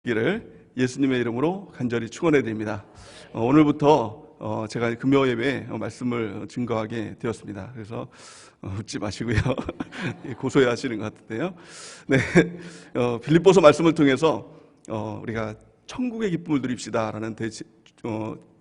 기를 예수님의 이름으로 간절히 축원해 드립니다. 오늘부터 제가 금요 예배에 말씀을 증거하게 되었습니다. 그래서 웃지 마시고요. 고소해 하시는 것 같은데요. 네, 빌립보서 말씀을 통해서 우리가 천국의 기쁨을 누립시다라는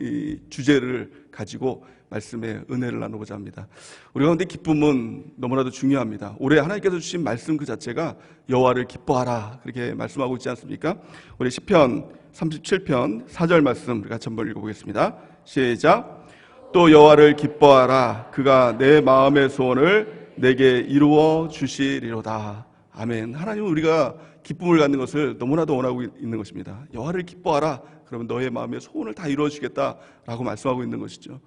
이 주제를 가지고 말씀의 은혜를 나누고자 합니다. 우리 가운데 기쁨은 너무나도 중요합니다. 올해 하나님께서 주신 말씀 그 자체가 여호와를 기뻐하라 그렇게 말씀하고 있지 않습니까? 우리 시편 37편 4절 말씀 우리 같이 한번 읽어보겠습니다. 시작. 또 여호와를 기뻐하라. 그가 내 마음의 소원을 내게 이루어 주시리로다. 아멘. 하나님은 우리가 기쁨을 갖는 것을 너무나도 원하고 있는 것입니다. 여호와를 기뻐하라. 그러면 너의 마음의 소원을 다 이루어 주겠다라고 말씀하고 있는 것이죠.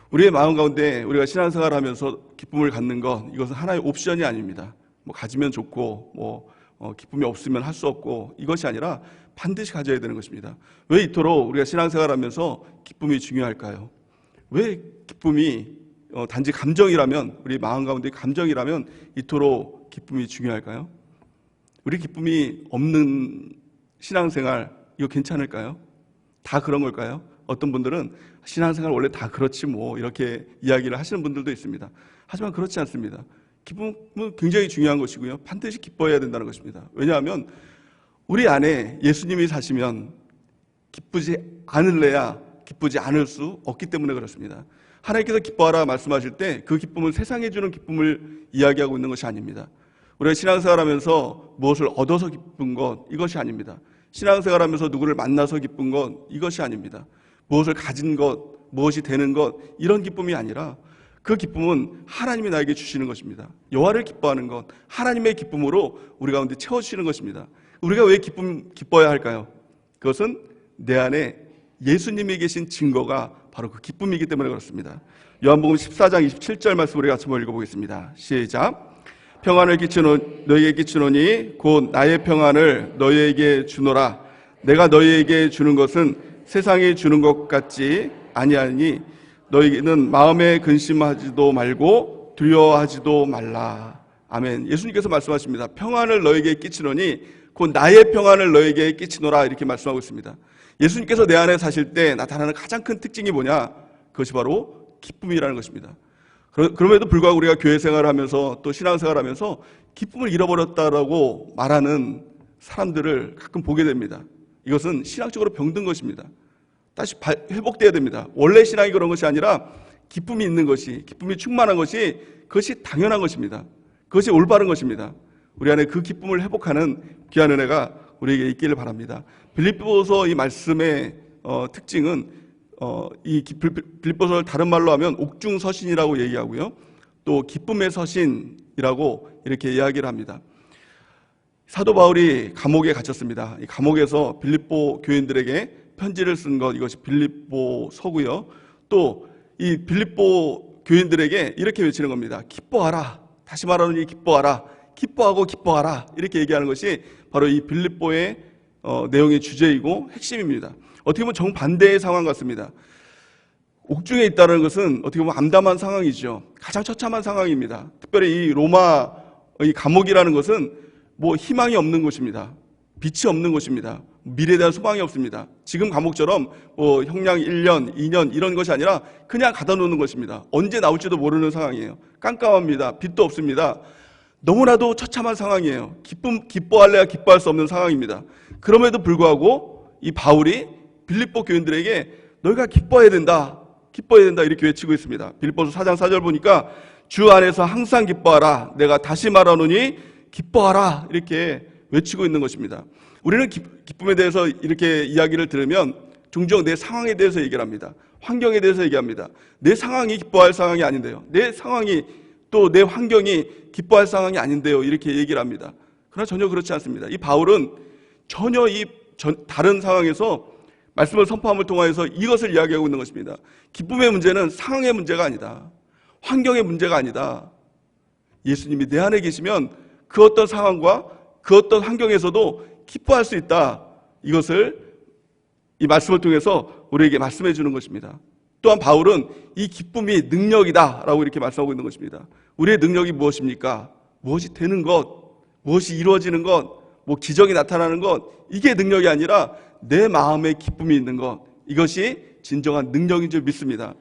우리의 마음 가운데 우리가 신앙생활을 하면서 기쁨을 갖는 것, 이것은 하나의 옵션이 아닙니다. 가지면 좋고 기쁨이 없으면 할 수 없고, 이것이 아니라 반드시 가져야 되는 것입니다. 왜 이토록 우리가 신앙생활을 하면서 기쁨이 중요할까요? 왜 기쁨이 단지 감정이라면, 우리 마음 가운데 감정이라면 이토록 기쁨이 중요할까요? 우리 기쁨이 없는 신앙생활, 이거 괜찮을까요? 다 그런 걸까요? 어떤 분들은 신앙생활 원래 다 그렇지 이렇게 이야기를 하시는 분들도 있습니다. 하지만 그렇지 않습니다. 기쁨은 굉장히 중요한 것이고요. 반드시 기뻐해야 된다는 것입니다. 왜냐하면 우리 안에 예수님이 사시면 기쁘지 않을래야 기쁘지 않을 수 없기 때문에 그렇습니다. 하나님께서 기뻐하라 말씀하실 때 그 기쁨은 세상에 주는 기쁨을 이야기하고 있는 것이 아닙니다. 우리가 신앙생활하면서 무엇을 얻어서 기쁜 것, 이것이 아닙니다. 신앙생활하면서 누구를 만나서 기쁜 것, 이것이 아닙니다. 무엇을 가진 것, 무엇이 되는 것, 이런 기쁨이 아니라 그 기쁨은 하나님이 나에게 주시는 것입니다. 여호와를 기뻐하는 것, 하나님의 기쁨으로 우리 가운데 채워주시는 것입니다. 우리가 왜 기뻐해야 할까요? 그것은 내 안에 예수님이 계신 증거가 바로 그 기쁨이기 때문에 그렇습니다. 요한복음 14장 27절 말씀 우리 같이 한번 읽어보겠습니다. 시작. 평안을 너희에게 끼치노니 곧 나의 평안을 너희에게 주노라. 내가 너희에게 주는 것은 세상이 주는 것 같지 아니하니 너희는 마음에 근심하지도 말고 두려워하지도 말라. 아멘. 예수님께서 말씀하십니다. 평안을 너희에게 끼치노니 곧 나의 평안을 너희에게 끼치노라, 이렇게 말씀하고 있습니다. 예수님께서 내 안에 사실 때 나타나는 가장 큰 특징이 뭐냐? 그것이 바로 기쁨이라는 것입니다. 그럼에도 불구하고 우리가 교회 생활하면서 또 신앙생활하면서 기쁨을 잃어버렸다라고 말하는 사람들을 가끔 보게 됩니다. 이것은 신학적으로 병든 것입니다. 다시 회복돼야 됩니다. 원래 신앙이 그런 것이 아니라 기쁨이 있는 것이, 기쁨이 충만한 것이, 그것이 당연한 것입니다. 그것이 올바른 것입니다. 우리 안에 그 기쁨을 회복하는 귀한 은혜가 우리에게 있기를 바랍니다. 빌립보서 이 말씀의 특징은 이 빌립보서를 다른 말로 하면 옥중서신이라고 얘기하고요, 또 기쁨의 서신이라고 이렇게 이야기를 합니다. 사도 바울이 감옥에 갇혔습니다. 이 감옥에서 빌립보 교인들에게 편지를 쓴 것, 이것이 빌립보서고요. 또 이 빌립보 교인들에게 이렇게 외치는 겁니다. 기뻐하라. 다시 말하노니 기뻐하라. 기뻐하고 기뻐하라. 이렇게 얘기하는 것이 바로 이 빌립보의 내용의 주제이고 핵심입니다. 어떻게 보면 정반대의 상황 같습니다. 옥중에 있다는 것은 어떻게 보면 암담한 상황이죠. 가장 처참한 상황입니다. 특별히 이 로마 이 감옥이라는 것은 희망이 없는 곳입니다. 빛이 없는 곳입니다. 미래에 대한 소망이 없습니다. 지금 감옥처럼 형량 1년, 2년 이런 것이 아니라 그냥 가다 놓는 것입니다. 언제 나올지도 모르는 상황이에요. 깜깜합니다. 빛도 없습니다. 너무나도 처참한 상황이에요. 기뻐할래야 기뻐할 수 없는 상황입니다. 그럼에도 불구하고 이 바울이 빌립보 교인들에게 너희가 기뻐해야 된다. 기뻐해야 된다. 이렇게 외치고 있습니다. 빌립보서 4장 4절 보니까 주 안에서 항상 기뻐하라. 내가 다시 말하노니 기뻐하라. 이렇게 외치고 있는 것입니다. 우리는 기쁨에 대해서 이렇게 이야기를 들으면 종종 내 상황에 대해서 얘기를 합니다. 환경에 대해서 얘기합니다. 내 상황이 기뻐할 상황이 아닌데요. 내 상황이 또 내 환경이 기뻐할 상황이 아닌데요. 이렇게 얘기를 합니다. 그러나 전혀 그렇지 않습니다. 이 바울은 전혀 다른 상황에서 말씀을 선포함을 통하여서 이것을 이야기하고 있는 것입니다. 기쁨의 문제는 상황의 문제가 아니다. 환경의 문제가 아니다. 예수님이 내 안에 계시면 그 어떤 상황과 그 어떤 환경에서도 기뻐할 수 있다. 이것을 이 말씀을 통해서 우리에게 말씀해 주는 것입니다. 또한 바울은 이 기쁨이 능력이다 라고 이렇게 말씀하고 있는 것입니다. 우리의 능력이 무엇입니까? 무엇이 되는 것, 무엇이 이루어지는 것, 뭐 기적이 나타나는 것, 이게 능력이 아니라 내 마음에 기쁨이 있는 것, 이것이 진정한 능력인 줄 믿습니다.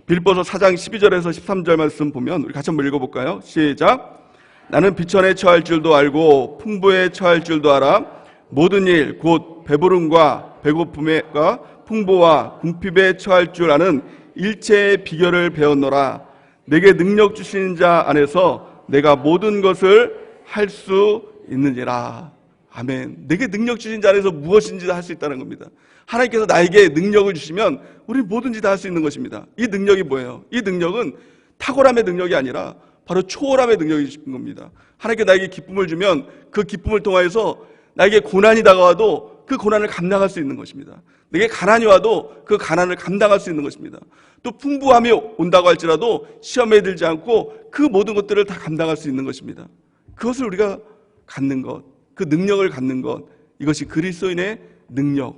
빌립보서 4장 12절에서 13절 말씀 보면 우리 같이 한번 읽어볼까요? 시작. 나는 비천에 처할 줄도 알고 풍부에 처할 줄도 알아. 모든 일 곧 배부름과 배고픔과 풍부와 궁핍에 처할 줄 아는 일체의 비결을 배웠노라. 내게 능력 주시는 자 안에서 내가 모든 것을 할 수 있느니라. 아멘. 내게 능력 주신 자 안에서 무엇인지 다 할 수 있다는 겁니다. 하나님께서 나에게 능력을 주시면 우리 뭐든지 다 할 수 있는 것입니다. 이 능력이 뭐예요? 이 능력은 탁월함의 능력이 아니라 바로 초월함의 능력이 주신 겁니다. 하나님께 나에게 기쁨을 주면 그 기쁨을 통하여서 나에게 고난이 다가와도 그 고난을 감당할 수 있는 것입니다. 내게 가난이 와도 그 가난을 감당할 수 있는 것입니다. 또 풍부함이 온다고 할지라도 시험에 들지 않고 그 모든 것들을 다 감당할 수 있는 것입니다. 그것을 우리가 갖는 것, 그 능력을 갖는 것, 이것이 그리스도인의 능력,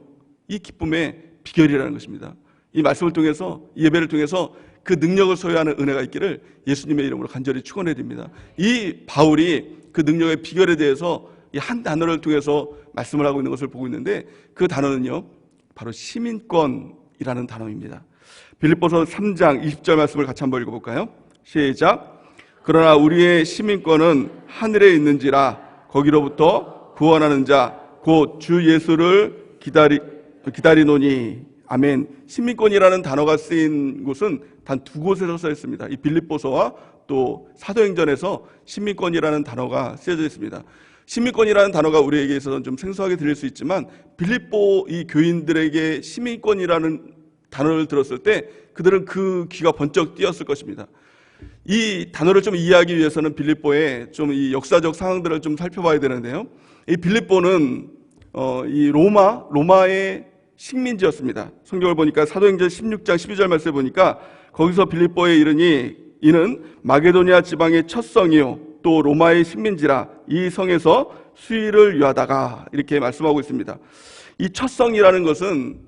이 기쁨의 비결이라는 것입니다. 이 말씀을 통해서, 이 예배를 통해서 그 능력을 소유하는 은혜가 있기를 예수님의 이름으로 간절히 축원해 드립니다. 이 바울이 그 능력의 비결에 대해서 이 한 단어를 통해서 말씀을 하고 있는 것을 보고 있는데, 그 단어는요 바로 시민권이라는 단어입니다. 빌립보서 3장 20절 말씀을 같이 한번 읽어볼까요? 시작. 그러나 우리의 시민권은 하늘에 있는지라 거기로부터 구원하는 자 곧 주 예수를 기다리노니. 아멘. 시민권이라는 단어가 쓰인 곳은 단 두 곳에서 써 있습니다. 이 빌립보서와 또 사도행전에서 시민권이라는 단어가 쓰여져 있습니다. 시민권이라는 단어가 우리에게 있어서는 좀 생소하게 들릴 수 있지만, 빌립보 이 교인들에게 시민권이라는 단어를 들었을 때 그들은 그 귀가 번쩍 뜨였을 것입니다. 이 단어를 좀 이해하기 위해서는 빌립보의 좀 이 역사적 상황들을 좀 살펴봐야 되는데요. 이 빌립보는 이 로마의 식민지였습니다. 성경을 보니까 사도행전 16장 12절 말씀에 보니까 거기서 빌립보에 이르니 이는 마게도니아 지방의 첫 성이요 또 로마의 식민지라 이 성에서 수의를 유하다가, 이렇게 말씀하고 있습니다. 이 첫 성이라는 것은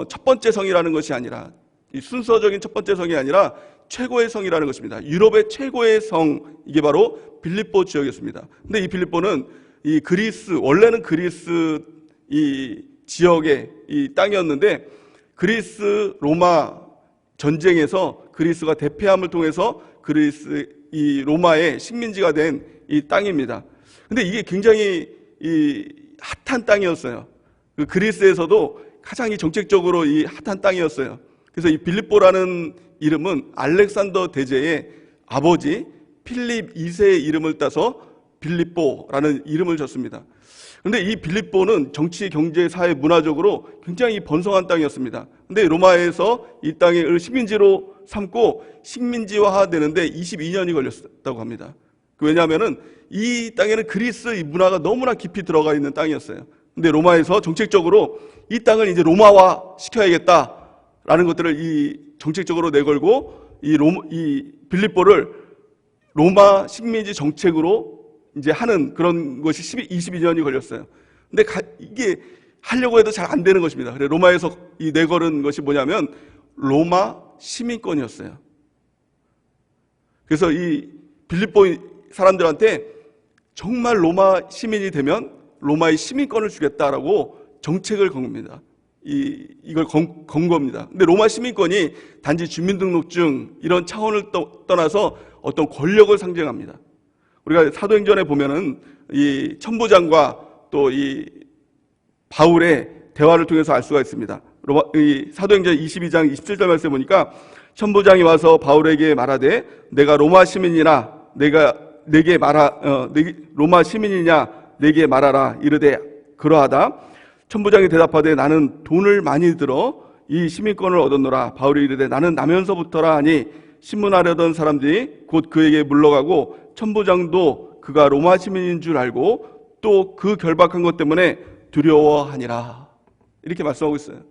첫 번째 성이라는 것이 아니라, 이 순서적인 첫 번째 성이 아니라 최고의 성이라는 것입니다. 유럽의 최고의 성, 이게 바로 빌립보 지역이었습니다. 근데 이 빌립보는 이 그리스, 원래는 그리스 이 지역의 이 땅이었는데, 그리스 로마 전쟁에서 그리스가 대패함을 통해서 이 로마의 식민지가 된 이 땅입니다. 근데 이게 굉장히 이 핫한 땅이었어요. 그 그리스에서도 가장 정책적으로 이 핫한 땅이었어요. 그래서 이 빌립보라는 이름은 알렉산더 대제의 아버지 필립 2세의 이름을 따서 빌립보라는 이름을 줬습니다. 그런데 이 빌립보는 정치, 경제, 사회, 문화적으로 굉장히 번성한 땅이었습니다. 근데 로마에서 이 땅을 식민지로 삼고 식민지화 되는데 22년이 걸렸다고 합니다. 왜냐하면은 이 땅에는 그리스 이 문화가 너무나 깊이 들어가 있는 땅이었어요. 근데 로마에서 정책적으로 이 땅을 이제 로마화 시켜야겠다라는 것들을 이 정책적으로 내걸고 이 빌립보를 로마 식민지 정책으로 이제 하는 그런 것이 22년이 걸렸어요. 근데 이게 하려고 해도 잘 안 되는 것입니다. 그래 로마에서 이 내걸은 것이 뭐냐면 로마 시민권이었어요. 그래서 이 빌립보 사람들한테 정말 로마 시민이 되면 로마의 시민권을 주겠다라고 정책을 건 겁니다. 이걸 건 겁니다. 근데 로마 시민권이 단지 주민등록증 이런 차원을 떠나서 어떤 권력을 상징합니다. 우리가 사도행전에 보면은 이 천부장과 또 이 바울의 대화를 통해서 알 수가 있습니다. 사도행전 22장 27절 말씀에 보니까 천부장이 와서 바울에게 말하되 내가 로마 시민이나 로마 시민이냐 내게 말하라 이르되 그러하다. 천부장이 대답하되 나는 돈을 많이 들어 이 시민권을 얻었노라. 바울이 이르되 나는 나면서부터라 하니 신문하려던 사람들이 곧 그에게 물러가고 천부장도 그가 로마 시민인 줄 알고 또 그 결박한 것 때문에 두려워하니라. 이렇게 말씀하고 있어요.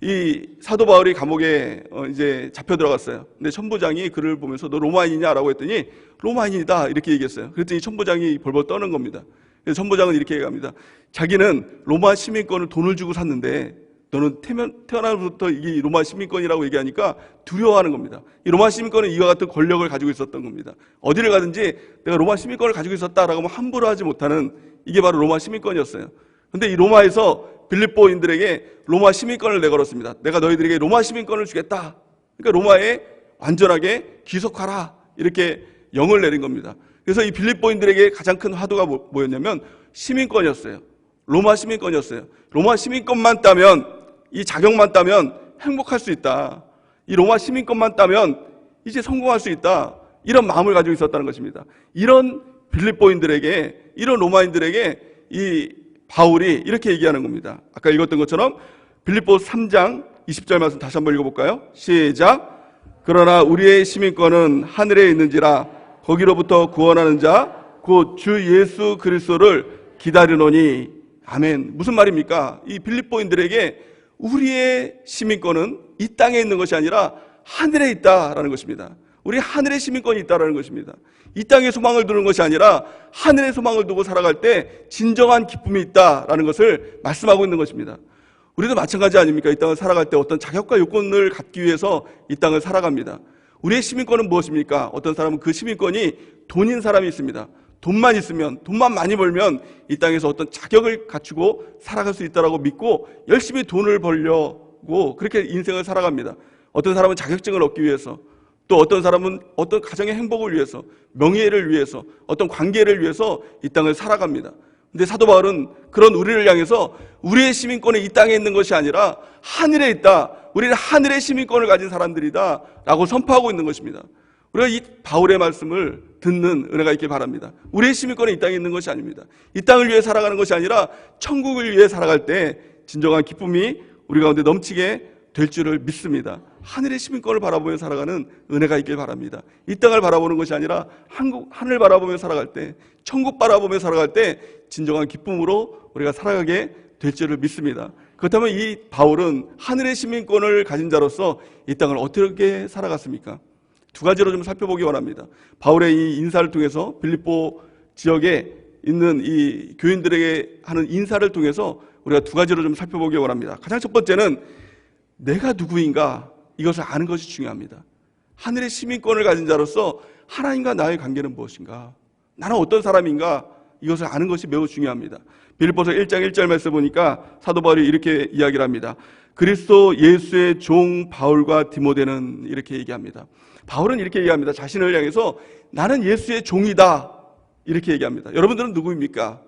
이 사도 바울이 감옥에 이제 잡혀 들어갔어요. 근데 천부장이 그를 보면서 너 로마인이냐라고 했더니 로마인이다 이렇게 얘기했어요. 그랬더니 천부장이 벌벌 떠는 겁니다. 그래서 천부장은 이렇게 얘기합니다. 자기는 로마 시민권을 돈을 주고 샀는데 너는 태어나면서부터 이게 로마 시민권이라고 얘기하니까 두려워하는 겁니다. 이 로마 시민권은 이와 같은 권력을 가지고 있었던 겁니다. 어디를 가든지 내가 로마 시민권을 가지고 있었다라고 하면 함부로 하지 못하는 이게 바로 로마 시민권이었어요. 근데 이 로마에서 빌립보인들에게 로마 시민권을 내걸었습니다. 내가 너희들에게 로마 시민권을 주겠다. 그러니까 로마에 완전하게 귀속하라. 이렇게 영을 내린 겁니다. 그래서 이 빌립보인들에게 가장 큰 화두가 뭐였냐면 시민권이었어요. 로마 시민권이었어요. 로마 시민권만 따면, 이 자격만 따면 행복할 수 있다. 이 로마 시민권만 따면 이제 성공할 수 있다. 이런 마음을 가지고 있었다는 것입니다. 이런 빌립보인들에게, 이런 로마인들에게 이 바울이 이렇게 얘기하는 겁니다. 아까 읽었던 것처럼 빌립보 3장 20절 말씀 다시 한번 읽어볼까요? 시작. 그러나 우리의 시민권은 하늘에 있는지라 거기로부터 구원하는 자 곧 주 예수 그리스도를 기다리노니. 아멘. 무슨 말입니까? 이 빌립보인들에게 우리의 시민권은 이 땅에 있는 것이 아니라 하늘에 있다라는 것입니다. 우리 하늘의 시민권이 있다라는 것입니다. 이 땅에 소망을 두는 것이 아니라 하늘의 소망을 두고 살아갈 때 진정한 기쁨이 있다라는 것을 말씀하고 있는 것입니다. 우리도 마찬가지 아닙니까? 이 땅을 살아갈 때 어떤 자격과 요건을 갖기 위해서 이 땅을 살아갑니다. 우리의 시민권은 무엇입니까? 어떤 사람은 그 시민권이 돈인 사람이 있습니다. 돈만 있으면, 돈만 많이 벌면 이 땅에서 어떤 자격을 갖추고 살아갈 수 있다라고 믿고 열심히 돈을 벌려고 그렇게 인생을 살아갑니다. 어떤 사람은 자격증을 얻기 위해서, 또 어떤 사람은 어떤 가정의 행복을 위해서, 명예를 위해서, 어떤 관계를 위해서 이 땅을 살아갑니다. 근데 사도 바울은 그런 우리를 향해서 우리의 시민권은 이 땅에 있는 것이 아니라 하늘에 있다. 우리는 하늘의 시민권을 가진 사람들이다 라고 선포하고 있는 것입니다. 우리가 이 바울의 말씀을 듣는 은혜가 있길 바랍니다. 우리의 시민권은 이 땅에 있는 것이 아닙니다. 이 땅을 위해 살아가는 것이 아니라 천국을 위해 살아갈 때 진정한 기쁨이 우리 가운데 넘치게 될 줄을 믿습니다. 하늘의 시민권을 바라보며 살아가는 은혜가 있길 바랍니다. 이 땅을 바라보는 것이 아니라 하늘 바라보며 살아갈 때, 천국 바라보며 살아갈 때 진정한 기쁨으로 우리가 살아가게 될 줄을 믿습니다. 그렇다면 이 바울은 하늘의 시민권을 가진 자로서 이 땅을 어떻게 살아갔습니까? 두 가지로 좀 살펴보기 원합니다. 바울의 이 인사를 통해서 빌립보 지역에 있는 이 교인들에게 하는 인사를 통해서 우리가 두 가지로 좀 살펴보기 원합니다. 가장 첫 번째는 내가 누구인가 이것을 아는 것이 중요합니다. 하늘의 시민권을 가진 자로서 하나님과 나의 관계는 무엇인가, 나는 어떤 사람인가 이것을 아는 것이 매우 중요합니다. 빌립보서 1장 1절 말씀 보니까 사도 바울이 이렇게 이야기를 합니다. 그리스도 예수의 종 바울과 디모데는 이렇게 얘기합니다. 바울은 이렇게 얘기합니다. 자신을 향해서 나는 예수의 종이다 이렇게 얘기합니다. 여러분들은 누구입니까?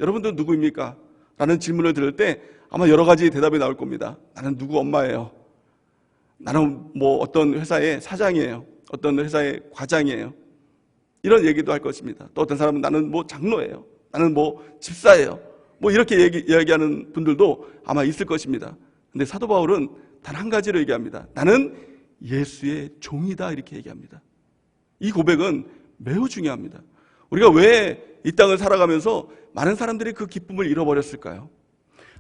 여러분들은 누구입니까? 라는 질문을 들을 때 아마 여러 가지 대답이 나올 겁니다. 나는 누구 엄마예요. 나는 뭐 어떤 회사의 사장이에요. 어떤 회사의 과장이에요. 이런 얘기도 할 것입니다. 또 어떤 사람은 나는 뭐 장로예요. 나는 뭐 집사예요. 뭐 이렇게 이야기하는 분들도 아마 있을 것입니다. 근데 사도 바울은 단 한 가지로 얘기합니다. 나는 예수의 종이다 이렇게 얘기합니다. 이 고백은 매우 중요합니다. 우리가 왜 이 땅을 살아가면서 많은 사람들이 그 기쁨을 잃어버렸을까요?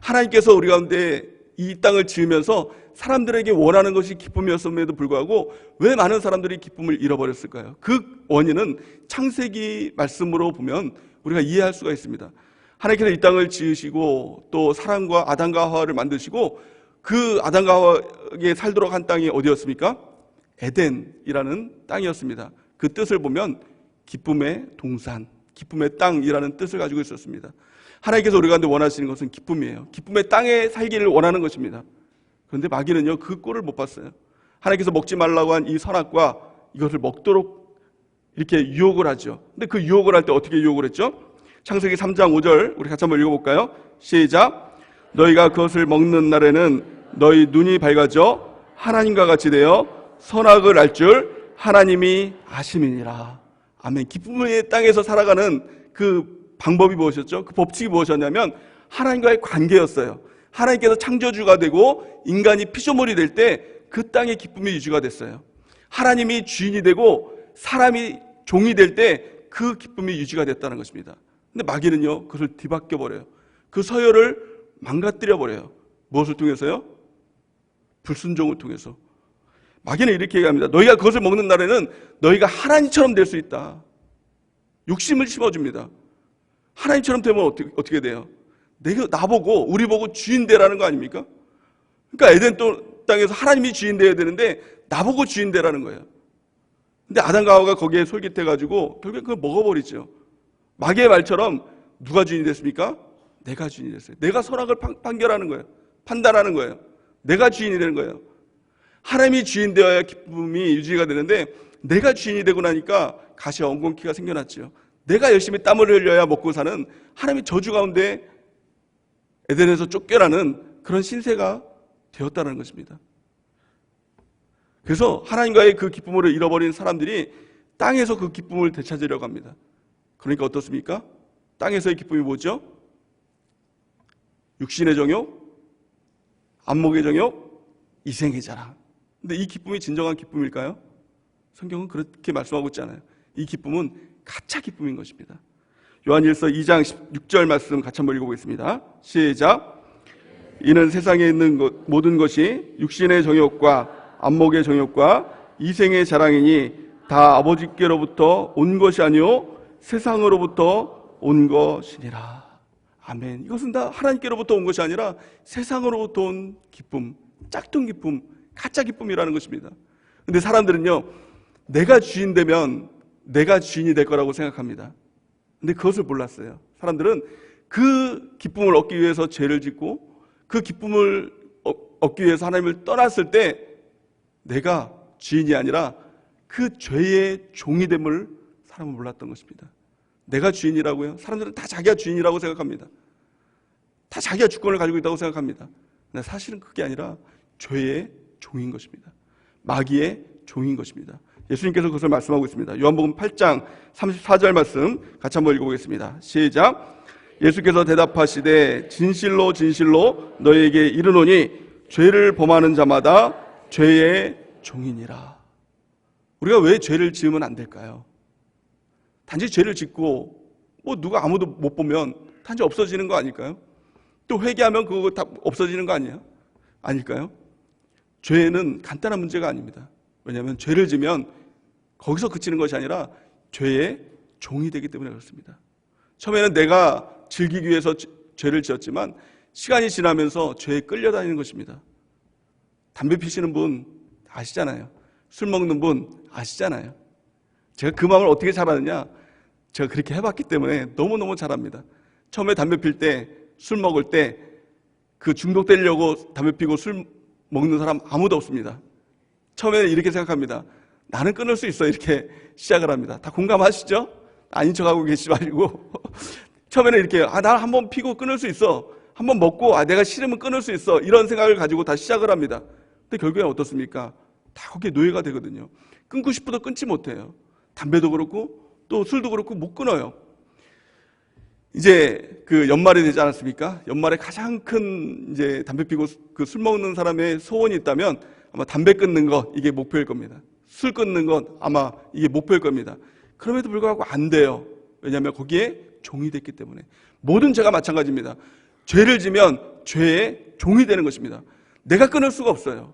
하나님께서 우리 가운데 이 땅을 지으면서 사람들에게 원하는 것이 기쁨이었음에도 불구하고 왜 많은 사람들이 기쁨을 잃어버렸을까요? 그 원인은 창세기 말씀으로 보면 우리가 이해할 수가 있습니다. 하나님께서 이 땅을 지으시고 또 사람과 아담과 하와를 만드시고 그 아담과 하와에게 살도록 한 땅이 어디였습니까? 에덴이라는 땅이었습니다. 그 뜻을 보면 기쁨의 동산, 기쁨의 땅이라는 뜻을 가지고 있었습니다. 하나님께서 우리 가운데 원하시는 것은 기쁨이에요. 기쁨의 땅에 살기를 원하는 것입니다. 그런데 마귀는요 그 꼴을 못 봤어요. 하나님께서 먹지 말라고 한 이 선악과 이것을 먹도록 이렇게 유혹을 하죠. 근데 그 유혹을 할 때 어떻게 유혹을 했죠? 창세기 3장 5절 우리 같이 한번 읽어볼까요? 시작. 너희가 그것을 먹는 날에는 너희 눈이 밝아져 하나님과 같이 되어 선악을 알 줄 하나님이 아심이니라. 아멘. 기쁨의 땅에서 살아가는 그 방법이 무엇이었죠? 그 법칙이 무엇이었냐면 하나님과의 관계였어요. 하나님께서 창조주가 되고 인간이 피조물이 될 때 그 땅의 기쁨이 유지가 됐어요. 하나님이 주인이 되고 사람이 종이 될 때 그 기쁨이 유지가 됐다는 것입니다. 근데 마귀는요 그것을 뒤바뀌어 버려요. 그 서열을 망가뜨려 버려요. 무엇을 통해서요? 불순종을 통해서. 마귀는 이렇게 얘기합니다. 너희가 그것을 먹는 날에는 너희가 하나님처럼 될 수 있다. 욕심을 심어줍니다. 하나님처럼 되면 어떻게 돼요? 나보고 우리 보고 주인 되라는 거 아닙니까? 그러니까 에덴 땅에서 하나님이 주인 되어야 되는데 나보고 주인 되라는 거예요. 근데 아담과 하와가 거기에 솔깃해가지고 결국에 그걸 먹어버리죠. 마귀의 말처럼 누가 주인이 됐습니까? 내가 주인이 됐어요. 내가 선악을 판결하는 거예요. 판단하는 거예요. 내가 주인이 되는 거예요. 하나님이 주인 되어야 기쁨이 유지가 되는데 내가 주인이 되고 나니까 가시와 엉겅퀴가 생겨났죠. 내가 열심히 땀을 흘려야 먹고 사는 하나님의 저주 가운데 에덴에서 쫓겨나는 그런 신세가 되었다는 것입니다. 그래서 하나님과의 그 기쁨을 잃어버린 사람들이 땅에서 그 기쁨을 되찾으려고 합니다. 그러니까 어떻습니까? 땅에서의 기쁨이 뭐죠? 육신의 정욕, 안목의 정욕, 이생의 자랑. 근데 이 기쁨이 진정한 기쁨일까요? 성경은 그렇게 말씀하고 있지 않아요. 이 기쁨은 가짜 기쁨인 것입니다. 요한일서 2장 16절 말씀 같이 한번 읽어보겠습니다. 시작. 이는 세상에 있는 모든 것이 육신의 정욕과 안목의 정욕과 이생의 자랑이니 다 아버지께로부터 온 것이 아니요 세상으로부터 온 것이니라. 아멘. 이것은 다 하나님께로부터 온 것이 아니라 세상으로부터 온 기쁨, 짝퉁 기쁨, 가짜 기쁨이라는 것입니다. 근데 사람들은요, 내가 주인 되면 내가 주인이 될 거라고 생각합니다. 근데 그것을 몰랐어요. 사람들은 그 기쁨을 얻기 위해서 죄를 짓고 그 기쁨을 얻기 위해서 하나님을 떠났을 때 내가 주인이 아니라 그 죄의 종이 됨을 사람은 몰랐던 것입니다. 내가 주인이라고요? 사람들은 다 자기가 주인이라고 생각합니다. 다 자기가 주권을 가지고 있다고 생각합니다. 근데 사실은 그게 아니라 죄의 종인 것입니다. 마귀의 종인 것입니다. 예수님께서 그것을 말씀하고 있습니다. 요한복음 8장 34절 말씀 같이 한번 읽어보겠습니다. 시작. 예수께서 대답하시되 진실로 진실로 너희에게 이르노니 죄를 범하는 자마다 죄의 종이니라. 우리가 왜 죄를 지으면 안 될까요? 단지 죄를 짓고 누가 아무도 못 보면 단지 없어지는 거 아닐까요? 또 회개하면 그거 다 없어지는 거 아니에요? 아닐까요? 죄는 간단한 문제가 아닙니다. 왜냐하면 죄를 지면 거기서 그치는 것이 아니라 죄의 종이 되기 때문에 그렇습니다. 처음에는 내가 즐기기 위해서 죄를 지었지만 시간이 지나면서 죄에 끌려다니는 것입니다. 담배 피시는 분 아시잖아요. 술 먹는 분 아시잖아요. 제가 그 마음을 어떻게 잘 아느냐? 제가 그렇게 해봤기 때문에 너무너무 잘 압니다. 처음에 담배 필 때, 술 먹을 때 그 중독되려고 담배 피고 술 먹는 사람 아무도 없습니다. 처음에는 이렇게 생각합니다. 나는 끊을 수 있어. 이렇게 시작을 합니다. 다 공감하시죠? 아닌 척하고 계시지 말고 처음에는 이렇게 나 한번 피고 끊을 수 있어. 한번 먹고 내가 싫으면 끊을 수 있어. 이런 생각을 가지고 다 시작을 합니다. 근데 결국엔 어떻습니까? 다 거기에 노예가 되거든요. 끊고 싶어도 끊지 못해요. 담배도 그렇고 또 술도 그렇고 못 끊어요. 이제 그 연말이 되지 않았습니까? 연말에 가장 큰 이제 담배 피고 그 술 먹는 사람의 소원이 있다면 아마 담배 끊는 거 이게 목표일 겁니다. 술 끊는 건 아마 이게 목표일 겁니다. 그럼에도 불구하고 안 돼요. 왜냐하면 거기에 종이 됐기 때문에. 모든 죄가 마찬가지입니다. 죄를 지면 죄의 종이 되는 것입니다. 내가 끊을 수가 없어요.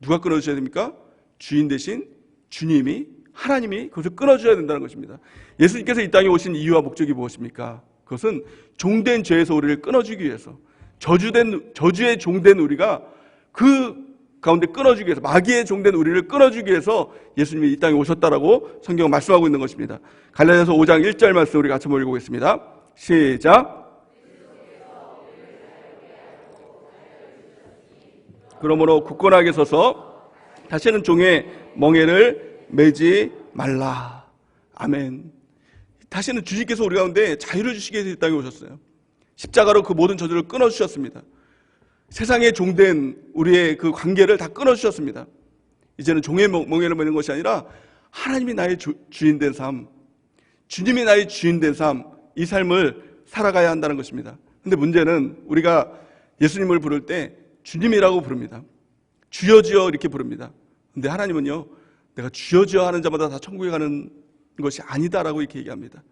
누가 끊어주셔야 됩니까? 주인 대신 주님이, 하나님이 그것을 끊어줘야 된다는 것입니다. 예수님께서 이 땅에 오신 이유와 목적이 무엇입니까? 그것은 종된 죄에서 우리를 끊어주기 위해서, 저주의 종된 우리가 그 가운데 끊어주기 위해서, 마귀의 종된 우리를 끊어주기 위해서 예수님이 이 땅에 오셨다라고 성경은 말씀하고 있는 것입니다. 갈라디아서 5장 1절 말씀 우리 같이 한번 읽어보겠습니다. 시작. 그러므로 굳건하게 서서 다시는 종의 멍에를 매지 말라. 아멘. 다시는 주님께서 우리 가운데 자유를 주시기 위해서 이 땅에 오셨어요. 십자가로 그 모든 저주를 끊어주셨습니다. 세상에 종된 우리의 그 관계를 다 끊어주셨습니다. 이제는 종의 멍에를 매는 것이 아니라 하나님이 나의 주인된 삶, 주님이 나의 주인된 삶, 이 삶을 살아가야 한다는 것입니다. 근데 문제는 우리가 예수님을 부를 때 주님이라고 부릅니다. 주여 주여 이렇게 부릅니다. 근데 하나님은요, 내가 주여 주여 하는 자마다 다 천국에 가는 것이 아니다라고 이렇게 얘기합니다.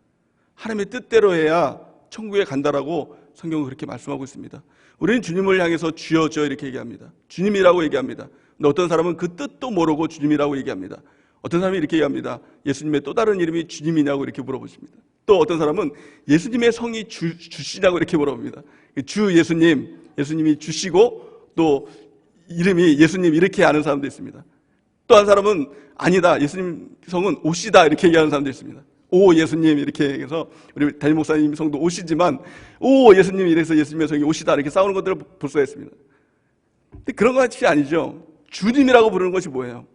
하나님의 뜻대로 해야 천국에 간다라고 성경은 그렇게 말씀하고 있습니다. 우리는 주님을 향해서 주여 주여 이렇게 얘기합니다. 주님이라고 얘기합니다. 근데 어떤 사람은 그 뜻도 모르고 주님이라고 얘기합니다. 어떤 사람이 이렇게 얘기합니다. 예수님의 또 다른 이름이 주님이냐고 이렇게 물어보십니다. 또 어떤 사람은 예수님의 성이 주시냐고 이렇게 물어봅니다. 주 예수님, 예수님이 주시고 또 이름이 예수님 이렇게 아는 사람도 있습니다. 또 한 사람은 아니다, 예수님 성은 오시다 이렇게 얘기하는 사람도 있습니다. 오 예수님 이렇게 해서 우리 담임 목사님 성도 오시지만 오 예수님 이래서 예수님의 성이 오시다 이렇게 싸우는 것들을 볼 수가 있습니다. 근데 그런 것이 아니죠. 주님이라고 부르는 것이 뭐예요?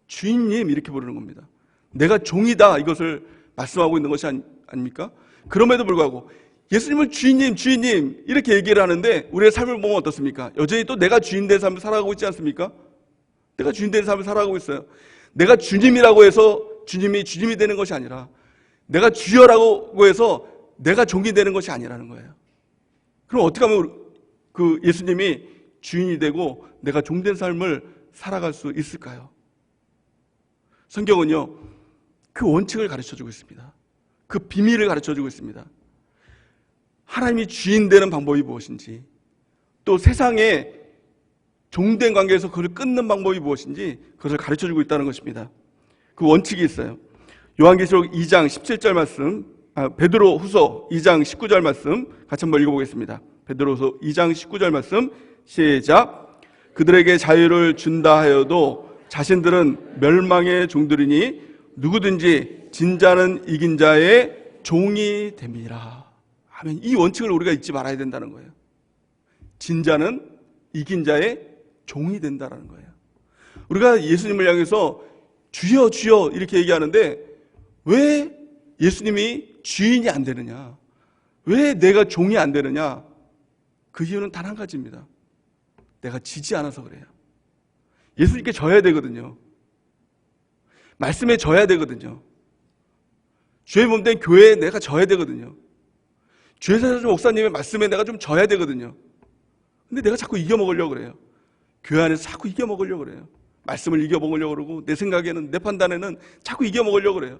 주인님 이렇게 부르는 겁니다. 내가 종이다 이것을 말씀하고 있는 것이 아닙니까? 그럼에도 불구하고 예수님을 주인님 주인님 이렇게 얘기를 하는데 우리의 삶을 보면 어떻습니까? 여전히 또 내가 주인 된 삶을 살아가고 있지 않습니까? 내가 주인 된 삶을 살아가고 있어요. 내가 주님이라고 해서 주님이 되는 것이 아니라 내가 주여라고 해서 내가 종이 되는 것이 아니라는 거예요. 그럼 어떻게 하면 그 예수님이 주인이 되고 내가 종된 삶을 살아갈 수 있을까요? 성경은요 그 원칙을 가르쳐주고 있습니다. 그 비밀을 가르쳐주고 있습니다. 하나님이 주인 되는 방법이 무엇인지, 또 세상에 종된 관계에서 그것을 끊는 방법이 무엇인지 그것을 가르쳐주고 있다는 것입니다. 그 원칙이 있어요. 요한계시록 2장 17절 말씀, 베드로후서 2장 19절 말씀 같이 한번 읽어보겠습니다. 베드로후서 2장 19절 말씀 시작. 그들에게 자유를 준다 하여도 자신들은 멸망의 종들이니 누구든지 진자는 이긴 자의 종이 됨이라. 아멘. 이 원칙을 우리가 잊지 말아야 된다는 거예요. 진자는 이긴 자의 종이 된다는 거예요. 우리가 예수님을 향해서 주여 주여 이렇게 얘기하는데 왜 예수님이 주인이 안 되느냐, 왜 내가 종이 안 되느냐, 그 이유는 단 한 가지입니다. 내가 지지 않아서 그래요. 예수님께 져야 되거든요. 말씀에 져야 되거든요. 주의 몸 된 교회에 내가 져야 되거든요. 주의사 목사님의 말씀에 내가 좀 져야 되거든요. 근데 내가 자꾸 이겨먹으려고 그래요. 교회 안에서 자꾸 이겨먹으려고 그래요. 말씀을 이겨먹으려고 그러고 내 생각에는, 내 판단에는 자꾸 이겨먹으려고 그래요.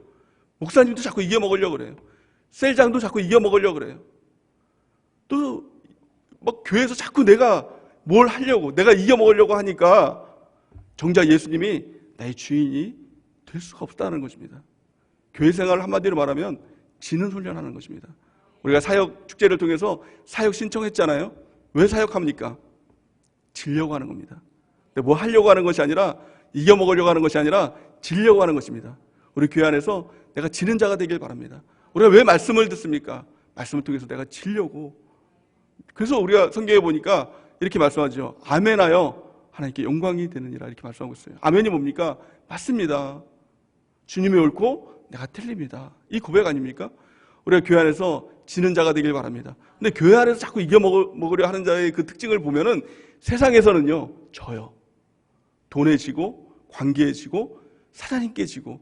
목사님도 자꾸 이겨먹으려고 그래요. 셀장도 자꾸 이겨먹으려고 그래요. 또 막 교회에서 자꾸 내가 뭘 하려고, 내가 이겨먹으려고 하니까 정작 예수님이 나의 주인이 될 수가 없다는 것입니다. 교회 생활을 한마디로 말하면 지는 훈련하는 것입니다. 우리가 사역 축제를 통해서 사역 신청했잖아요. 왜 사역합니까? 지려고 하는 겁니다. 뭐 하려고 하는 것이 아니라, 이겨먹으려고 하는 것이 아니라 지려고 하는 것입니다. 우리 교회 안에서 내가 지는 자가 되길 바랍니다. 우리가 왜 말씀을 듣습니까? 말씀을 통해서 내가 지려고. 그래서 우리가 성경에 보니까 이렇게 말씀하죠. 아멘하여 하나님께 영광이 되느니라 이렇게 말씀하고 있어요. 아멘이 뭡니까? 맞습니다. 주님이 옳고 내가 틀립니다. 이 고백 아닙니까? 우리가 교회 안에서 지는 자가 되길 바랍니다. 근데 교회 안에서 자꾸 이겨먹으려 하는 자의 그 특징을 보면은 세상에서는요, 져요. 돈에 지고, 관계에 지고, 사장님께 지고.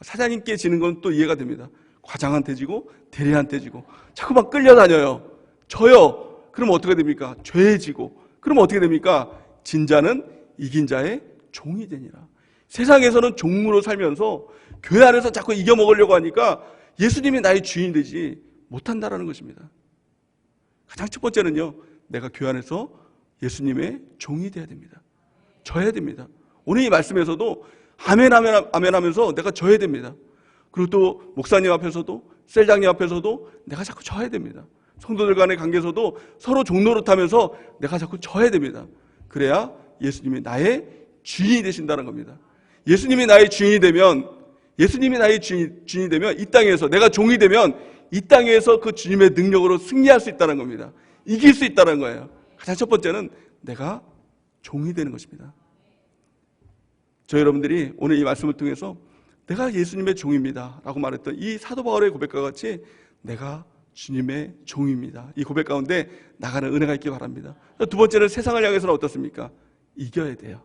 사장님께 지는 건 또 이해가 됩니다. 과장한테 지고, 대리한테 지고. 자꾸 막 끌려다녀요. 져요. 그럼 어떻게 됩니까? 죄에 지고. 그럼 어떻게 됩니까? 진자는 이긴 자의 종이 되니라. 세상에서는 종으로 살면서 교회 안에서 자꾸 이겨먹으려고 하니까 예수님이 나의 주인이 되지 못한다라는 것입니다. 가장 첫 번째는요, 내가 교회 안에서 예수님의 종이 돼야 됩니다. 져야 됩니다. 오늘 이 말씀에서도 아멘 하면서 내가 져야 됩니다. 그리고 또 목사님 앞에서도, 셀장님 앞에서도 내가 자꾸 져야 됩니다. 성도들 간의 관계에서도 서로 종노릇하면서 내가 자꾸 져야 됩니다. 그래야 예수님이 나의 주인이 되신다는 겁니다. 예수님이 나의 주인이 되면, 이 땅에서 내가 종이 되면 이 땅에서 그 주님의 능력으로 승리할 수 있다는 겁니다. 이길 수 있다는 거예요. 가장 첫 번째는 내가 종이 되는 것입니다. 저 여러분들이 오늘 이 말씀을 통해서 내가 예수님의 종입니다 라고 말했던 이 사도 바울의 고백과 같이 내가 주님의 종입니다. 이 고백 가운데 나가는 은혜가 있기 바랍니다. 두 번째는 세상을 향해서는 어떻습니까? 이겨야 돼요.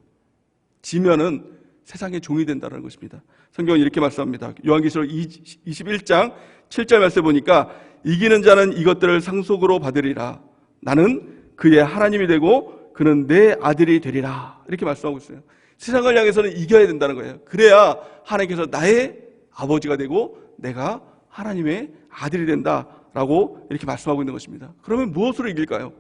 지면은 세상의 종이 된다는 것입니다. 성경은 이렇게 말씀합니다. 요한계시록 21장 7절 말씀 보니까 이기는 자는 이것들을 상속으로 받으리라. 나는 그의 하나님이 되고 그는 내 아들이 되리라. 이렇게 말씀하고 있어요. 세상을 향해서는 이겨야 된다는 거예요. 그래야 하나님께서 나의 아버지가 되고 내가 하나님의 아들이 된다라고 이렇게 말씀하고 있는 것입니다. 그러면 무엇으로 이길까요?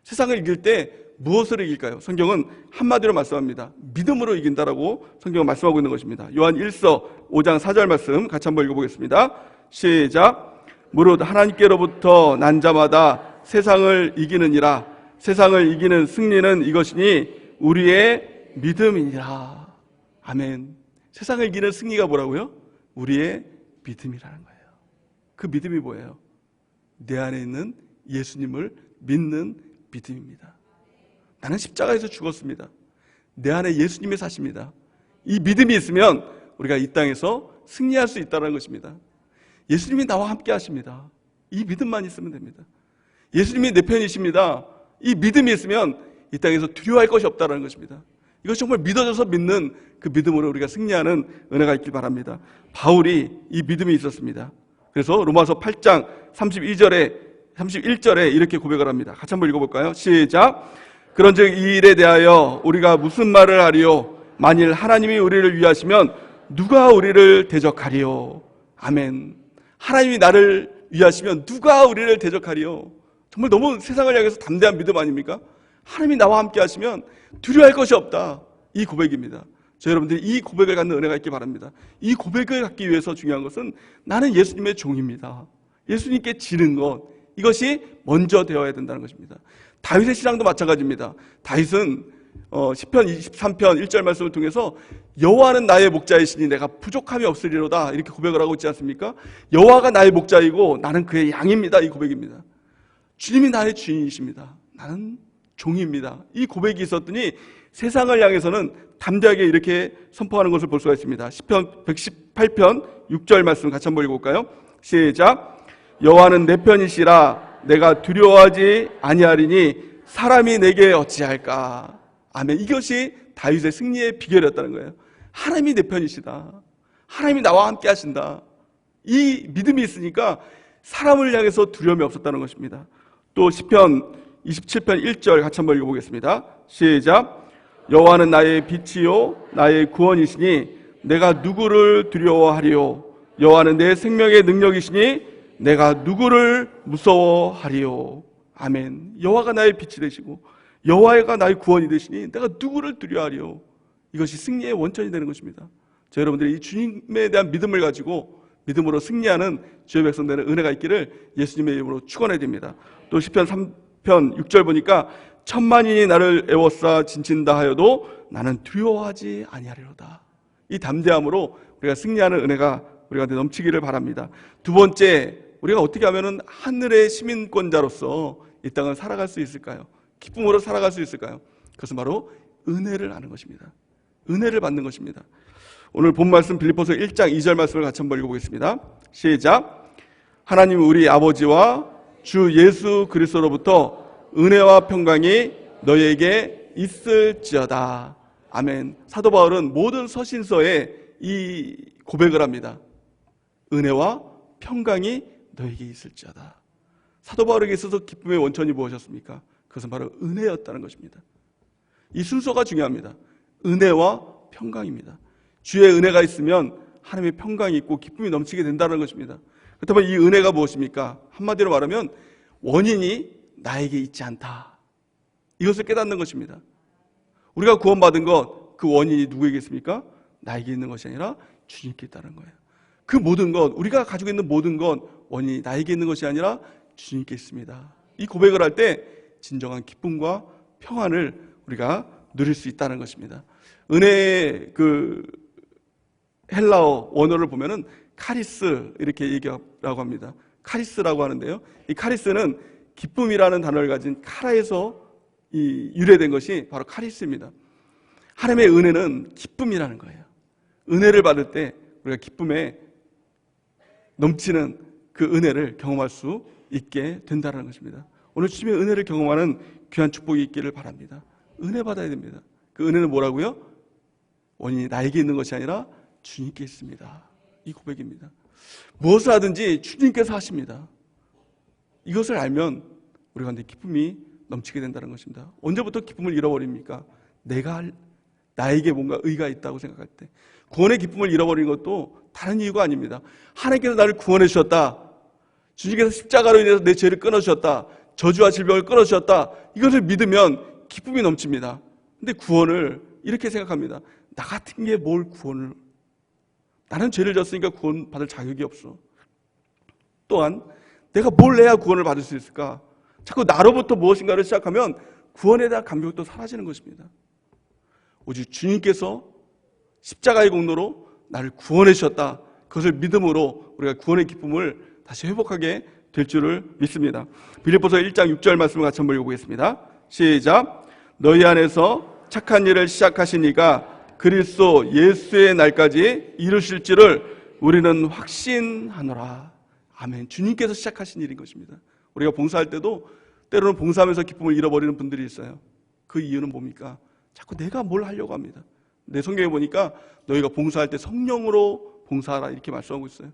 세상을 이길 때 무엇으로 이길까요? 성경은 한마디로 말씀합니다. 믿음으로 이긴다라고 성경은 말씀하고 있는 것입니다. 요한 1서 5장 4절 말씀 같이 한번 읽어보겠습니다. 시작. 무릇 하나님께로부터 난 자마다 세상을 이기느니라. 세상을 이기는 승리는 이것이니 우리의 믿음이니라. 아멘. 세상을 이기는 승리가 뭐라고요? 우리의 믿음이라는 거예요. 그 믿음이 뭐예요? 내 안에 있는 예수님을 믿는 믿음입니다. 나는 십자가에서 죽었습니다. 내 안에 예수님이 사십니다. 이 믿음이 있으면 우리가 이 땅에서 승리할 수 있다는 것입니다. 예수님이 나와 함께 하십니다. 이 믿음만 있으면 됩니다. 예수님이 내 편이십니다. 이 믿음이 있으면 이 땅에서 두려워할 것이 없다는 것입니다. 이것이 정말 믿어져서 믿는 그 믿음으로 우리가 승리하는 은혜가 있길 바랍니다. 바울이 이 믿음이 있었습니다. 그래서 로마서 8장 31절에 이렇게 고백을 합니다. 같이 한번 읽어볼까요? 시작. 그런즉 이 일에 대하여 우리가 무슨 말을 하리요? 만일 하나님이 우리를 위하시면 누가 우리를 대적하리요? 아멘. 하나님이 나를 위하시면 누가 우리를 대적하리요? 정말 너무 세상을 향해서 담대한 믿음 아닙니까? 하나님이 나와 함께 하시면 두려워할 것이 없다. 이 고백입니다. 저 여러분들이 이 고백을 갖는 은혜가 있기 바랍니다. 이 고백을 갖기 위해서 중요한 것은 나는 예수님의 종입니다. 예수님께 지는 것, 이것이 먼저 되어야 된다는 것입니다. 다윗의 신앙도 마찬가지입니다. 다윗은 시편 23편 1절 말씀을 통해서 여호와는 나의 목자이시니 내가 부족함이 없으리로다 이렇게 고백을 하고 있지 않습니까? 여호와가 나의 목자이고 나는 그의 양입니다. 이 고백입니다. 주님이 나의 주인이십니다. 나는 종입니다. 이 고백이 있었더니 세상을 향해서는 담대하게 이렇게 선포하는 것을 볼 수가 있습니다. 시편 118편 6절 말씀 같이 한번 읽어볼까요? 시작. 여호와는 내 편이시라 내가 두려워하지 아니하리니 사람이 내게 어찌할까. 아멘. 이것이 다윗의 승리의 비결이었다는 거예요. 하나님이 내 편이시다. 하나님이 나와 함께 하신다. 이 믿음이 있으니까 사람을 향해서 두려움이 없었다는 것입니다. 또 시편 27편 1절 같이 한번 읽어보겠습니다. 시작. 여호와는 나의 빛이요 나의 구원이시니 내가 누구를 두려워하리요. 여호와는 내 생명의 능력이시니 내가 누구를 무서워하리요. 아멘. 여호와가 나의 빛이 되시고 여호와가 나의 구원이 되시니 내가 누구를 두려워하리요. 이것이 승리의 원천이 되는 것입니다. 저 여러분들이 이 주님에 대한 믿음을 가지고 믿음으로 승리하는 주의 백성들의 은혜가 있기를 예수님의 이름으로 축원해야 됩니다. 또 시편 3편 6절 보니까 천만인이 나를 애워싸 진친다 하여도 나는 두려워하지 아니하리로다. 이 담대함으로 우리가 승리하는 은혜가 우리가 넘치기를 바랍니다. 두 번째, 우리가 어떻게 하면 하늘의 시민권자로서 이 땅을 살아갈 수 있을까요? 기쁨으로 살아갈 수 있을까요? 그것은 바로 은혜를 아는 것입니다. 은혜를 받는 것입니다. 오늘 본 말씀 빌립보서 1장 2절 말씀을 같이 한번 읽어보겠습니다. 시작. 하나님 우리 아버지와 주 예수 그리스도로부터 은혜와 평강이 너희에게 있을지어다. 아멘. 사도 바울은 모든 서신서에 이 고백을 합니다. 은혜와 평강이 너에게 있을지어다. 사도 바울에게 있어서 기쁨의 원천이 무엇이었습니까? 그것은 바로 은혜였다는 것입니다. 이 순서가 중요합니다. 은혜와 평강입니다. 주의 은혜가 있으면 하나님의 평강이 있고 기쁨이 넘치게 된다는 것입니다. 그렇다면 이 은혜가 무엇입니까? 한마디로 말하면 원인이 나에게 있지 않다. 이것을 깨닫는 것입니다. 우리가 구원받은 것, 그 원인이 누구에게 있습니까? 나에게 있는 것이 아니라 주님께 있다는 거예요. 그 모든 것, 우리가 가지고 있는 모든 것, 원인이 나에게 있는 것이 아니라 주님께 있습니다. 이 고백을 할 때 진정한 기쁨과 평안을 우리가 누릴 수 있다는 것입니다. 은혜의 그 헬라어 원어를 보면은 카리스 이렇게 얘기하라고 합니다. 카리스라고 하는데요. 이 카리스는 기쁨이라는 단어를 가진 카라에서 유래된 것이 바로 카리스입니다. 하나님의 은혜는 기쁨이라는 거예요. 은혜를 받을 때 우리가 기쁨에 넘치는 그 은혜를 경험할 수 있게 된다는 것입니다. 오늘 주님의 은혜를 경험하는 귀한 축복이 있기를 바랍니다. 은혜 받아야 됩니다. 그 은혜는 뭐라고요? 원인이 나에게 있는 것이 아니라 주님께 있습니다. 이 고백입니다. 무엇을 하든지 주님께서 하십니다. 이것을 알면 우리 가운데 기쁨이 넘치게 된다는 것입니다. 언제부터 기쁨을 잃어버립니까? 나에게 뭔가 의가 있다고 생각할 때. 구원의 기쁨을 잃어버리는 것도 다른 이유가 아닙니다. 하나님께서 나를 구원해 주셨다. 주님께서 십자가로 인해서 내 죄를 끊어주셨다. 저주와 질병을 끊어주셨다. 이것을 믿으면 기쁨이 넘칩니다. 근데 구원을 이렇게 생각합니다. 나 같은 게 뭘 구원을, 나는 죄를 졌으니까 구원 받을 자격이 없어. 또한 내가 뭘 해야 구원을 받을 수 있을까? 자꾸 나로부터 무엇인가를 시작하면 구원에 대한 감격도 사라지는 것입니다. 오직 주님께서 십자가의 공로로 나를 구원해 주셨다. 그것을 믿음으로 우리가 구원의 기쁨을 다시 회복하게 될 줄을 믿습니다. 빌립보서 1장 6절 말씀을 같이 한번 읽어보겠습니다. 시작. 너희 안에서 착한 일을 시작하신 이가 그리스도 예수의 날까지 이루실 줄을 우리는 확신하노라. 아멘. 주님께서 시작하신 일인 것입니다. 우리가 봉사할 때도 때로는 봉사하면서 기쁨을 잃어버리는 분들이 있어요. 그 이유는 뭡니까? 자꾸 내가 뭘 하려고 합니다. 내 성경에 보니까 너희가 봉사할 때 성령으로 봉사하라 이렇게 말씀하고 있어요.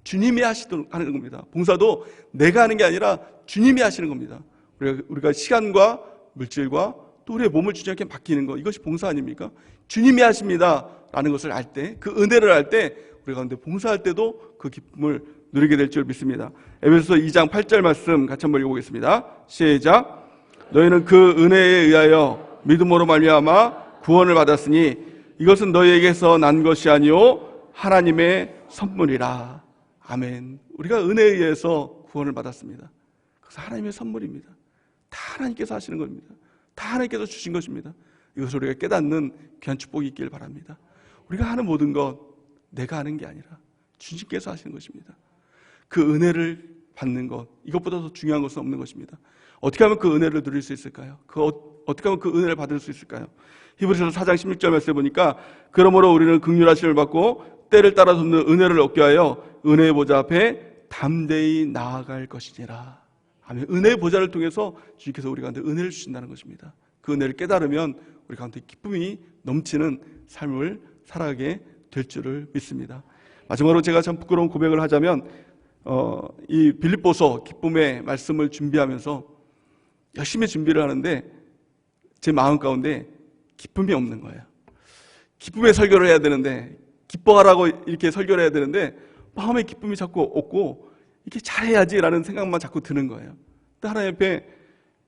주님이 하는 겁니다. 봉사도 내가 하는 게 아니라 주님이 하시는 겁니다. 우리가 시간과 물질과 또 우리의 몸을 주님께 맡기는 것, 이것이 봉사 아닙니까? 주님이 하십니다 라는 것을 알 때, 그 은혜를 알 때 우리가 가운데 봉사할 때도 그 기쁨을 누리게 될 줄 믿습니다. 에베소서 2장 8절 말씀 같이 한번 읽어보겠습니다. 시작. 너희는 그 은혜에 의하여 믿음으로 말미암아 구원을 받았으니 이것은 너희에게서 난 것이 아니요 하나님의 선물이라. 아멘. 우리가 은혜에 의해서 구원을 받았습니다. 그래서 하나님의 선물입니다. 다 하나님께서 하시는 겁니다. 다 하나님께서 주신 것입니다. 이것을 우리가 깨닫는 귀한 축복이 있길 바랍니다. 우리가 하는 모든 것 내가 하는 게 아니라 주님께서 하시는 것입니다. 그 은혜를 받는 것, 이것보다 더 중요한 것은 없는 것입니다. 어떻게 하면 그 은혜를 누릴 수 있을까요? 어떻게 하면 그 은혜를 받을 수 있을까요? 히브리서 4장 16절 말씀에 보니까 그러므로 우리는 긍휼하심을 받고 때를 따라 돕는 은혜를 얻게 하여 은혜의 보좌 앞에 담대히 나아갈 것이니라. 아멘. 은혜의 보좌를 통해서 주님께서 우리 가운데 은혜를 주신다는 것입니다. 그 은혜를 깨달으면 우리 가운데 기쁨이 넘치는 삶을 살아가게 될 줄을 믿습니다. 마지막으로 제가 참 부끄러운 고백을 하자면 이 빌립보서 기쁨의 말씀을 준비하면서 열심히 준비를 하는데 제 마음 가운데 기쁨이 없는 거예요. 기쁨의 설교를 해야 되는데, 기뻐하라고 이렇게 설교를 해야 되는데 마음에 기쁨이 자꾸 없고 이렇게 잘해야지라는 생각만 자꾸 드는 거예요. 하나님 앞에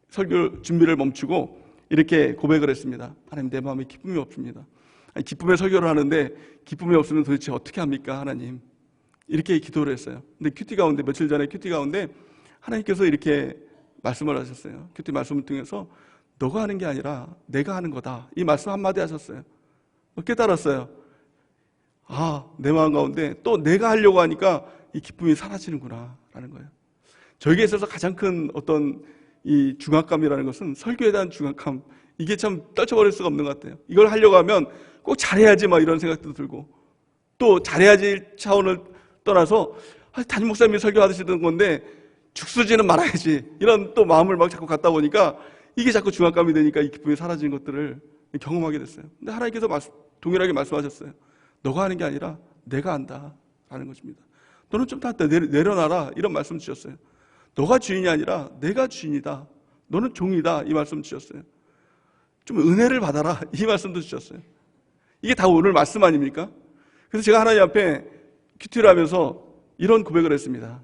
설교 준비를 멈추고 이렇게 고백을 했습니다. 하나님, 내 마음에 기쁨이 없습니다. 아니, 기쁨의 설교를 하는데 기쁨이 없으면 도대체 어떻게 합니까 하나님? 이렇게 기도를 했어요. 근데 큐티 가운데, 며칠 전에 큐티 가운데 하나님께서 이렇게 말씀을 하셨어요. 큐티 말씀을 통해서 너가 하는 게 아니라 내가 하는 거다, 이 말씀 한마디 하셨어요. 깨달았어요. 아, 내 마음 가운데 또 내가 하려고 하니까 이 기쁨이 사라지는구나 라는 거예요. 저에게 있어서 가장 큰 어떤 이 중압감이라는 것은 설교에 대한 중압감, 이게 참 떨쳐버릴 수가 없는 것 같아요. 이걸 하려고 하면 꼭 잘해야지 막 이런 생각도 들고, 또 잘해야지 차원을 떠나서 담임 목사님이 설교하시던 건데 죽쓰지는 말아야지, 이런 또 마음을 막 자꾸 갖다 보니까 이게 자꾸 중압감이 되니까 이 기쁨이 사라지는 것들을 경험하게 됐어요. 근데 하나님께서 동일하게 말씀하셨어요. 너가 하는 게 아니라 내가 한다 라는 것입니다. 너는 좀 다 내려놔라, 이런 말씀 주셨어요. 너가 주인이 아니라 내가 주인이다, 너는 종이다, 이 말씀 주셨어요. 좀 은혜를 받아라, 이 말씀도 주셨어요. 이게 다 오늘 말씀 아닙니까? 그래서 제가 하나님 앞에 큐티를 하면서 이런 고백을 했습니다.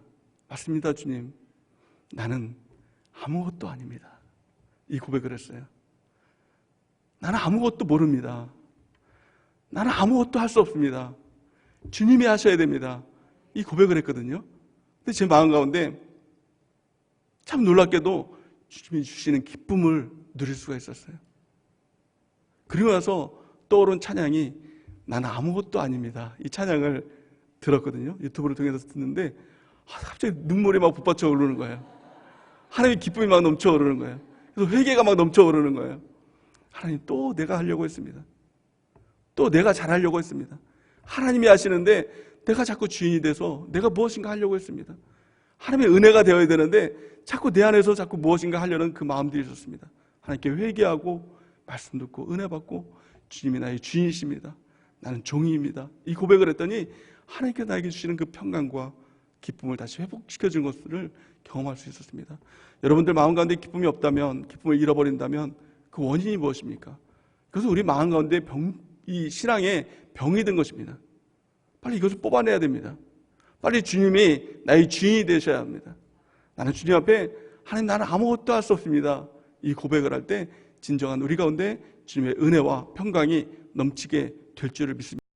맞습니다 주님, 나는 아무것도 아닙니다, 이 고백을 했어요. 나는 아무것도 모릅니다. 나는 아무것도 할 수 없습니다. 주님이 하셔야 됩니다, 이 고백을 했거든요. 근데 제 마음 가운데 참 놀랍게도 주님이 주시는 기쁨을 누릴 수가 있었어요. 그리고 나서 떠오른 찬양이 나는 아무것도 아닙니다, 이 찬양을 들었거든요. 유튜브를 통해서 듣는데 갑자기 눈물이 막 북받쳐 오르는 거예요. 하나님의 기쁨이 막 넘쳐 오르는 거예요. 그래서 회개가 막 넘쳐 오르는 거예요. 하나님, 또 내가 하려고 했습니다. 또 내가 잘하려고 했습니다. 하나님이 하시는데 내가 자꾸 주인이 돼서 내가 무엇인가 하려고 했습니다. 하나님의 은혜가 되어야 되는데 자꾸 내 안에서 자꾸 무엇인가 하려는 그 마음들이 있었습니다. 하나님께 회개하고 말씀 듣고 은혜 받고 주님이 나의 주인이십니다, 나는 종이입니다, 이 고백을 했더니 하나님께 나에게 주시는 그 평강과 기쁨을 다시 회복시켜준 것을 경험할 수 있었습니다. 여러분들 마음 가운데 기쁨이 없다면, 기쁨을 잃어버린다면 그 원인이 무엇입니까? 그래서 우리 마음 가운데 이 신앙에 병이 든 것입니다. 빨리 이것을 뽑아내야 됩니다. 빨리 주님이 나의 주인이 되셔야 합니다. 나는 주님 앞에 하나님, 나는 아무것도 할 수 없습니다, 이 고백을 할 때 진정한 우리 가운데 주님의 은혜와 평강이 넘치게 될 줄을 믿습니다.